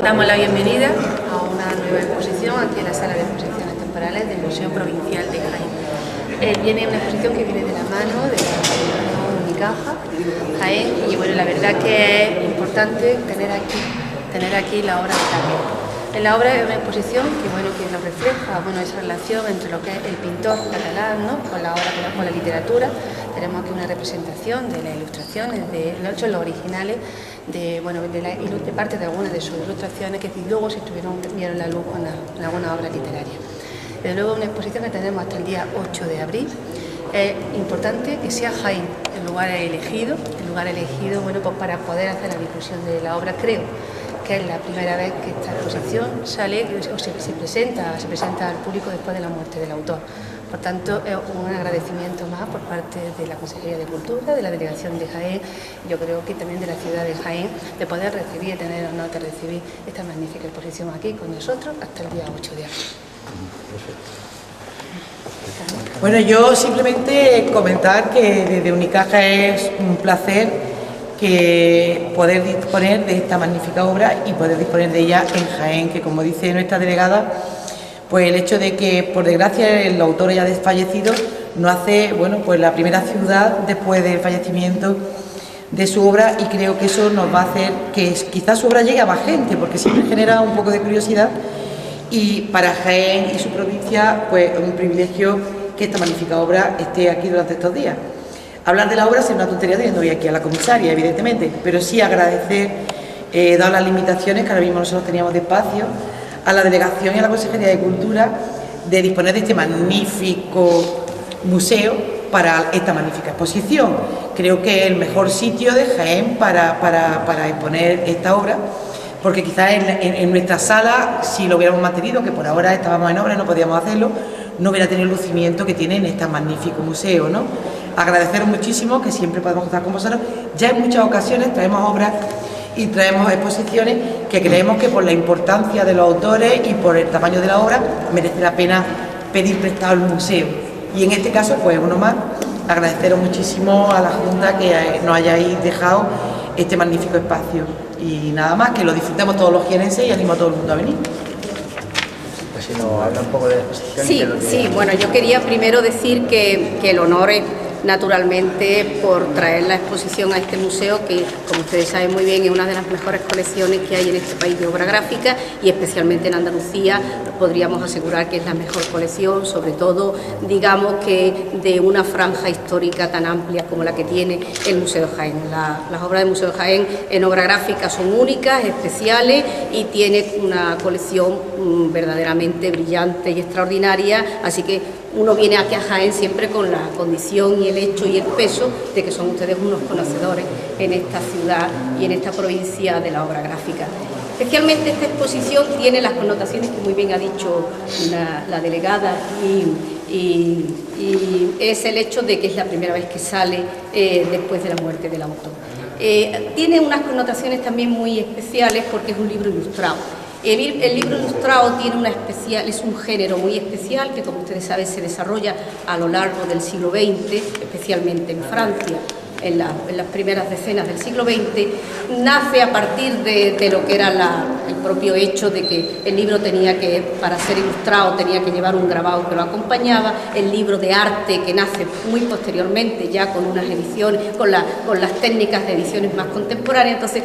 Damos la bienvenida a una nueva exposición aquí en la Sala de Exposiciones Temporales del Museo Provincial de Jaén. Viene una exposición que viene de la mano de la Fundación Unicaja Jaén, y bueno, la verdad que es importante tener aquí la obra de Jaén. En la obra es una exposición que nos refleja esa relación entre lo que es el pintor catalán, ¿no?, con la obra, con la literatura. Tenemos aquí una representación de las ilustraciones, de los originales, de parte de algunas de sus ilustraciones que luego vieron la luz en alguna obra literaria. Desde luego, una exposición que tenemos hasta el día 8 de abril. Es importante que sea Jaén el lugar elegido, para poder hacer la difusión de la obra. Creo que es la primera vez que esta exposición sale o se presenta al público después de la muerte del autor. Por tanto, es un agradecimiento más por parte de la Consejería de Cultura, de la Delegación de Jaén, yo creo que también de la ciudad de Jaén, de poder recibir, tener el honor de recibir esta magnífica exposición aquí con nosotros hasta el día 8 de abril. Bueno, yo simplemente comentar que desde Unicaja es un placer que poder disponer de esta magnífica obra y poder disponer de ella en Jaén, que como dice nuestra delegada, pues el hecho de que por desgracia el autor haya desfallecido nos hace, la primera ciudad después del fallecimiento de su obra, y creo que eso nos va a hacer que quizás su obra llegue a más gente, porque siempre genera un poco de curiosidad, y para Jaén y su provincia pues es un privilegio que esta magnífica obra esté aquí durante estos días. Hablar de la obra es una tontería teniendo hoy aquí a la comisaria, evidentemente, pero sí agradecer, dadas las limitaciones que ahora mismo nosotros teníamos de espacio, a la Delegación y a la Consejería de Cultura de disponer de este magnífico museo para esta magnífica exposición. Creo que es el mejor sitio de Jaén para exponer esta obra, porque quizás en nuestra sala, si lo hubiéramos mantenido, que por ahora estábamos en obra y no podíamos hacerlo, no hubiera tenido el lucimiento que tiene en este magnífico museo, ¿no? Agradeceros muchísimo que siempre podemos contar con vosotros. Ya en muchas ocasiones traemos obras y traemos exposiciones que creemos que por la importancia de los autores y por el tamaño de la obra merece la pena pedir prestado al museo. Y en este caso, pues uno más, agradeceros muchísimo a la Junta que nos hayáis dejado este magnífico espacio. Y nada más, que lo disfrutemos todos los jienenses y animo a todo el mundo a venir. Pues si nos habla un poco de la exposición. Sí, bueno, yo quería primero decir que el honor es naturalmente por traer la exposición a este museo, que como ustedes saben muy bien es una de las mejores colecciones que hay en este país de obra gráfica, y especialmente en Andalucía podríamos asegurar que es la mejor colección, sobre todo digamos que de una franja histórica tan amplia como la que tiene el Museo de Jaén. Las obras del Museo de Jaén en obra gráfica son únicas, especiales, y tiene una colección verdaderamente brillante y extraordinaria, así que uno viene aquí a Jaén siempre con la condición y el hecho y el peso de que son ustedes unos conocedores en esta ciudad y en esta provincia de la obra gráfica. Especialmente esta exposición tiene las connotaciones que muy bien ha dicho la delegada, y es el hecho de que es la primera vez que sale después de la muerte del autor. Tiene unas connotaciones también muy especiales porque es un libro ilustrado. El libro ilustrado es un género muy especial que, como ustedes saben, se desarrolla a lo largo del siglo XX, especialmente en Francia, en las primeras decenas del siglo XX. Nace a partir de lo que era el propio hecho de que el libro para ser ilustrado, tenía que llevar un grabado que lo acompañaba. El libro de arte, que nace muy posteriormente, ya con unas ediciones, con las técnicas de ediciones más contemporáneas. Entonces,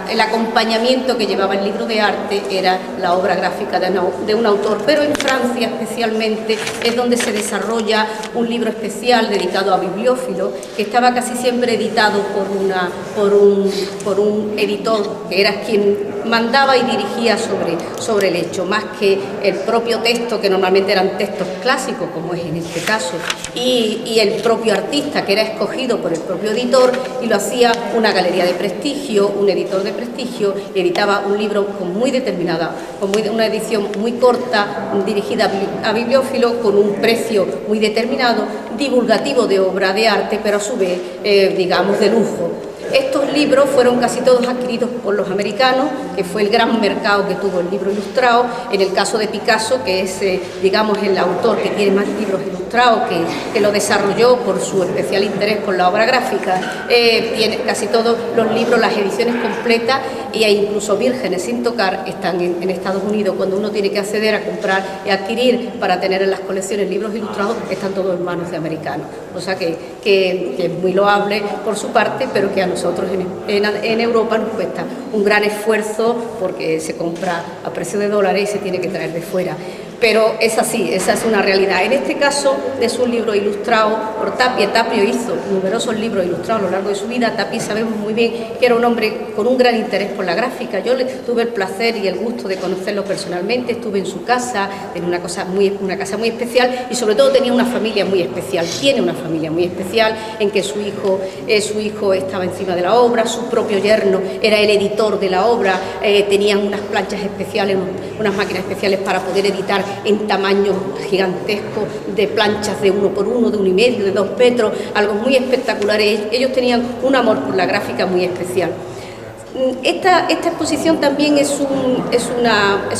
el acompañamiento que llevaba el libro de arte era la obra gráfica de un autor. Pero en Francia, especialmente, es donde se desarrolla un libro especial dedicado a bibliófilos, que estaba casi siempre editado por un editor que era quien mandaba y dirigía sobre el hecho, más que el propio texto, que normalmente eran textos clásicos, como es en este caso, y el propio artista, que era escogido por el propio editor, y lo hacía una galería de prestigio, un editor de prestigio, y editaba un libro una edición muy corta, dirigida a bibliófilos, con un precio muy determinado, divulgativo de obra de arte, pero a su vez, digamos, de lujo. Estos libros fueron casi todos adquiridos por los americanos, que fue el gran mercado que tuvo el libro ilustrado. En el caso de Picasso, que es, digamos, el autor que tiene más libros ilustrados Ilustrado, que lo desarrolló por su especial interés por la obra gráfica, tiene casi todos los libros, las ediciones completas e incluso vírgenes sin tocar están en Estados Unidos. Cuando uno tiene que acceder a comprar y adquirir para tener en las colecciones libros ilustrados, están todos en manos de americanos. O sea que es muy loable por su parte, pero que a nosotros en Europa nos cuesta un gran esfuerzo porque se compra a precio de dólares y se tiene que traer de fuera. Pero es así, esa es una realidad. En este caso es un libro ilustrado por Tapie. Tapio hizo numerosos libros ilustrados a lo largo de su vida. Tapie sabemos muy bien que era un hombre con un gran interés por la gráfica. Yo tuve el placer y el gusto de conocerlo personalmente. Estuve en su casa, en una casa muy especial, y sobre todo tenía una familia muy especial. Tiene una familia muy especial en que su hijo estaba encima de la obra, su propio yerno era el editor de la obra, tenían unas planchas especiales, unas máquinas especiales para poder editar en tamaños gigantescos, de planchas de 1 por 1, de 1,5 metros, de 2 metros, algo muy espectacular. Ellos tenían un amor por la gráfica muy especial. Esta exposición también es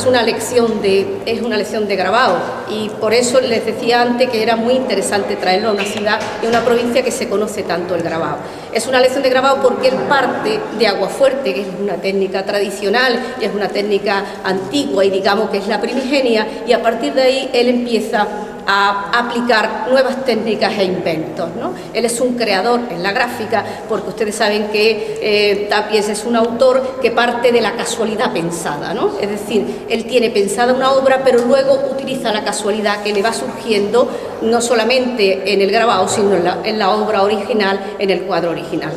una lección de grabado, y por eso les decía antes que era muy interesante traerlo a una ciudad y a una provincia que se conoce tanto el grabado. Es una lección de grabado porque él parte de Aguafuerte, que es una técnica tradicional y es una técnica antigua y digamos que es la primigenia, y a partir de ahí él empieza a aplicar nuevas técnicas e inventos, ¿no? Él es un creador en la gráfica, porque ustedes saben que Tapies es un autor que parte de la casualidad pensada, ¿no? Es decir, él tiene pensada una obra, pero luego utiliza la casualidad que le va surgiendo no solamente en el grabado, sino en la obra original, en el cuadro original,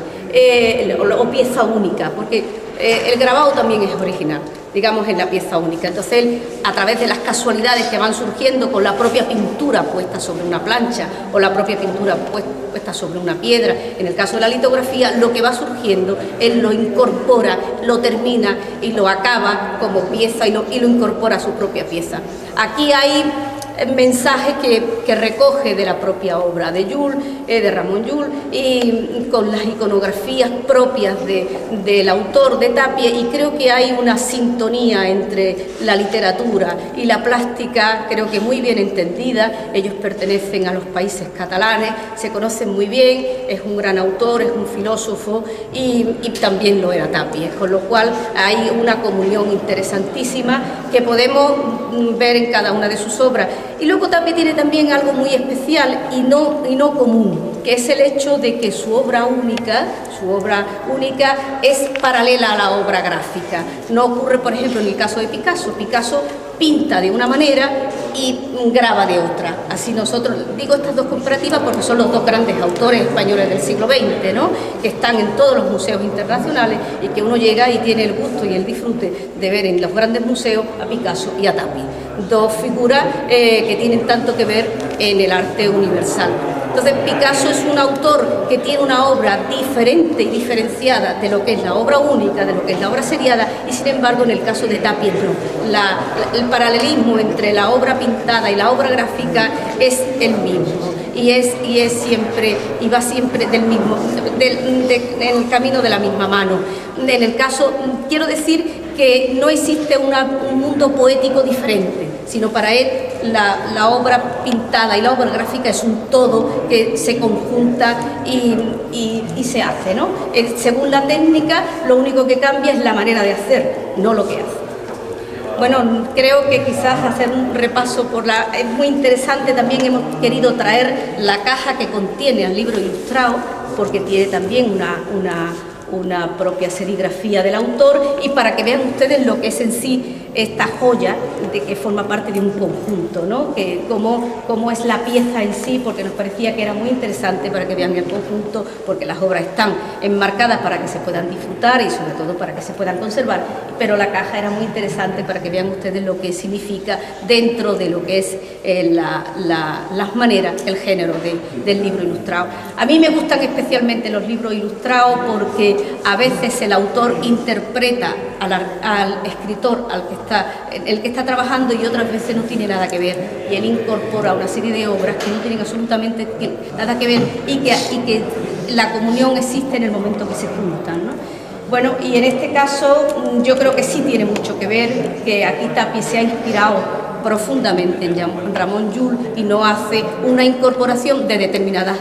o pieza única, porque el grabado también es original, digamos, en la pieza única. Entonces él, a través de las casualidades que van surgiendo con la propia pintura puesta sobre una plancha o la propia pintura puesta sobre una piedra, en el caso de la litografía, lo que va surgiendo, él lo incorpora, lo termina y lo acaba como pieza y lo incorpora a su propia pieza. Aquí hay mensajes que recoge de la propia obra de Llull, de Ramon Llull, y con las iconografías propias del autor de Tapie, y creo que hay una sintonía entre la literatura y la plástica, creo que muy bien entendida. Ellos pertenecen a los países catalanes, se conocen muy bien, es un gran autor, es un filósofo, y también lo era Tapie, con lo cual hay una comunión interesantísima que podemos ver en cada una de sus obras. Y luego Tapie tiene también algo muy especial y no común, que es el hecho de que su obra única es paralela a la obra gráfica. No ocurre, por ejemplo, en el caso de Picasso. Picasso pinta de una manera y graba de otra. Así nosotros, digo estas dos comparativas porque son los dos grandes autores españoles del siglo XX, ¿no? Que están en todos los museos internacionales y que uno llega y tiene el gusto y el disfrute de ver en los grandes museos a Picasso y a Tapie, dos figuras que tienen tanto que ver en el arte universal. Entonces Picasso es un autor que tiene una obra diferente y diferenciada de lo que es la obra única, de lo que es la obra seriada, y sin embargo en el caso de Tapie no. El paralelismo entre la obra pintada y la obra gráfica es el mismo, y es siempre, y va siempre del mismo, en el camino de la misma mano. En el caso, quiero decir que no existe un mundo poético diferente, sino para él la obra pintada y la obra gráfica es un todo que se conjunta y se hace, ¿no? Según la técnica, lo único que cambia es la manera de hacer, no lo que hace. Bueno, creo que quizás hacer un repaso es muy interesante. También hemos querido traer la caja que contiene el libro ilustrado, porque tiene también una propia serigrafía del autor, y para que vean ustedes lo que es en sí esta joya de que forma parte de un conjunto, ¿no? Que cómo es la pieza en sí, porque nos parecía que era muy interesante para que vean el conjunto, porque las obras están enmarcadas para que se puedan disfrutar y sobre todo para que se puedan conservar, pero la caja era muy interesante para que vean ustedes lo que significa dentro de lo que es las maneras, el género del libro ilustrado. A mí me gustan especialmente los libros ilustrados porque a veces el autor interpreta al escritor, el que está trabajando, y otras veces no tiene nada que ver, y él incorpora una serie de obras que no tienen absolutamente nada que ver, y que la comunión existe en el momento que se juntan, ¿no? Bueno, y en este caso yo creo que sí tiene mucho que ver, que aquí Tapie se ha inspirado profundamente en Ramón Llull y no hace una incorporación de determinadas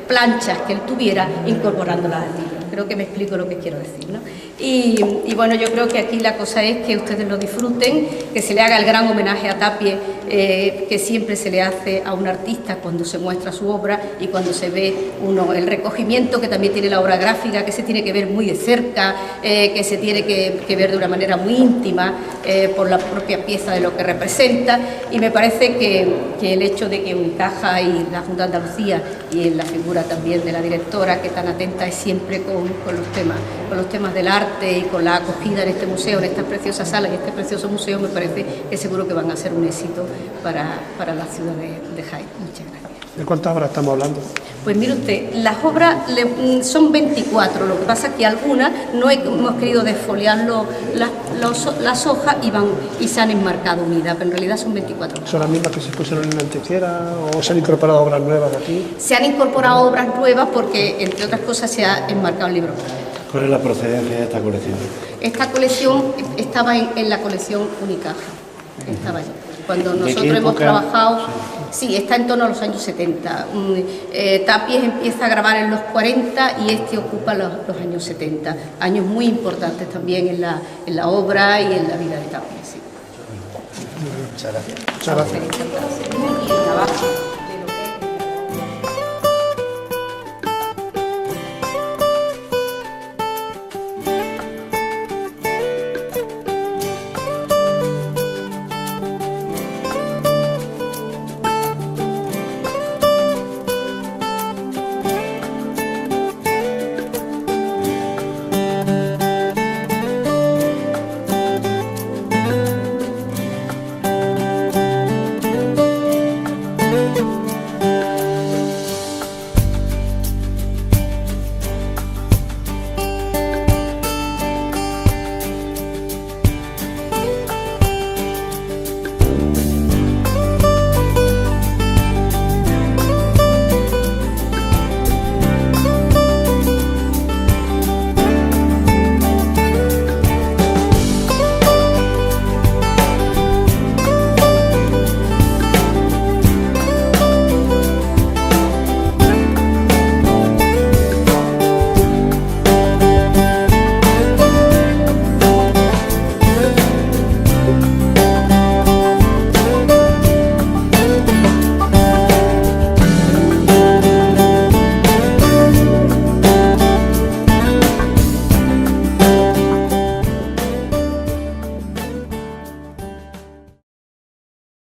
planchas que él tuviera, incorporándolas al libro. Creo que me explico lo que quiero decir, ¿no? Y bueno, yo creo que aquí la cosa es que ustedes lo disfruten, que se le haga el gran homenaje a Tapie que siempre se le hace a un artista cuando se muestra su obra y cuando se ve el recogimiento que también tiene la obra gráfica, que se tiene que ver muy de cerca, que se tiene que ver de una manera muy íntima por la propia pieza de lo que representa, y me parece que el hecho de que Unicaja y la Junta de Andalucía y en la figura también de la directora, que tan atenta es siempre con los temas del arte y con la acogida en este museo, en esta preciosa sala, en este precioso museo, me parece que seguro que van a ser un éxito para la ciudad de Jaén. Muchas gracias. ¿De cuántas obras estamos hablando? Pues mire usted, las obras son 24, lo que pasa es que algunas no hemos querido desfoliar las hojas y se han enmarcado unidas, pero en realidad son 24. ¿Son las mismas que se pusieron en la antequera o se han incorporado obras nuevas aquí? Se han incorporado obras nuevas porque, entre otras cosas, se ha enmarcado el libro. ¿Cuál es la procedencia de esta colección? Esta colección estaba en la colección Unicaja, estaba allí. Cuando nosotros hemos trabajado, sí, está en torno a los años 70. Tapies empieza a grabar en los 40 y este ocupa los años 70. Años muy importantes también en la obra y en la vida de Tapies. Sí. Muchas gracias. Muchas gracias. Trabajo.